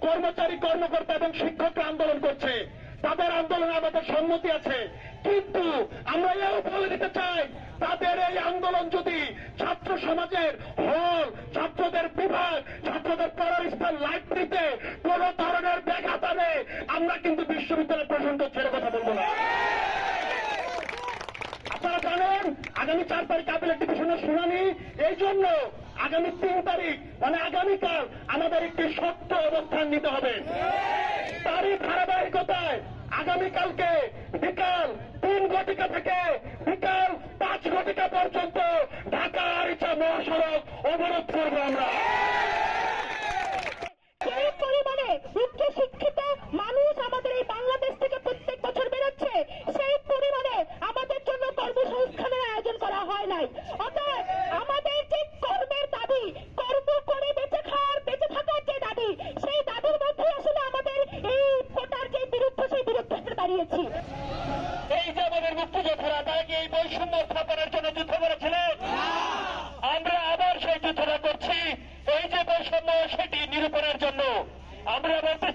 কর্মচারী কর্মকর্তা এবং শিক্ষকরা আন্দোলন করছে, তাদের আন্দোলনে আমাদের সম্মতি আছে। কিন্তু আমরা এও বলে দিতে চাই, তাদের এই আন্দোলন যদি ছাত্র সমাজের হল, ছাত্রদের বিভাগ, ছাত্রদের পড়ার স্থান লাইব্রেরিতে কোন ধরনের ব্যাঘাত আনে, আমরা কিন্তু বিশ্ববিদ্যালয় প্রশাসন ছেড়ে কথা বলবো না। আপনারা জানেন আগামী 4 তারিখ আপিল ডিভিশনের শুনানি, এই জন্য আগামী 3 তারিখ মানে আগামীকাল আমাদের একটি শক্ত অবস্থান নিতে হবে। তারই ধারাবাহিকতায় আগামীকালকে বিকাল 3 ঘটিকা থেকে বিকাল 5 ঘটিকা পর্যন্ত ঢাকা আরিচা মহাসড়ক অবরোধ করবো আমরা। সেই পরিমাণে উচ্চ শিক্ষিত মানুষ আমাদের এই বাংলাদেশ থেকে প্রত্যেক বছর বেরোচ্ছে, সেই পরিমাণে আমাদের জন্য কর্মসংস্থানের আয়োজন করা হয় নাই। অর্থাৎ আমাদের যে কর্মের দাবি, কর্ম করে বেঁচে থাকার যে দাবি, সেই দাবির মধ্যে আসলে আমাদের এই কোটার যে বিরুদ্ধে, সেই বিরুদ্ধে দাঁড়িয়েছি। এই যে আমাদের মুক্তিযোদ্ধারা, তারা কি এই বৈষম্য স্থাপনের জন্য যুদ্ধ করেছিলেন? আমরা আবার সেই যুদ্ধটা করছি, এই যে বৈষম্য সেটি নিরূপণের জন্য। আমরা বলতে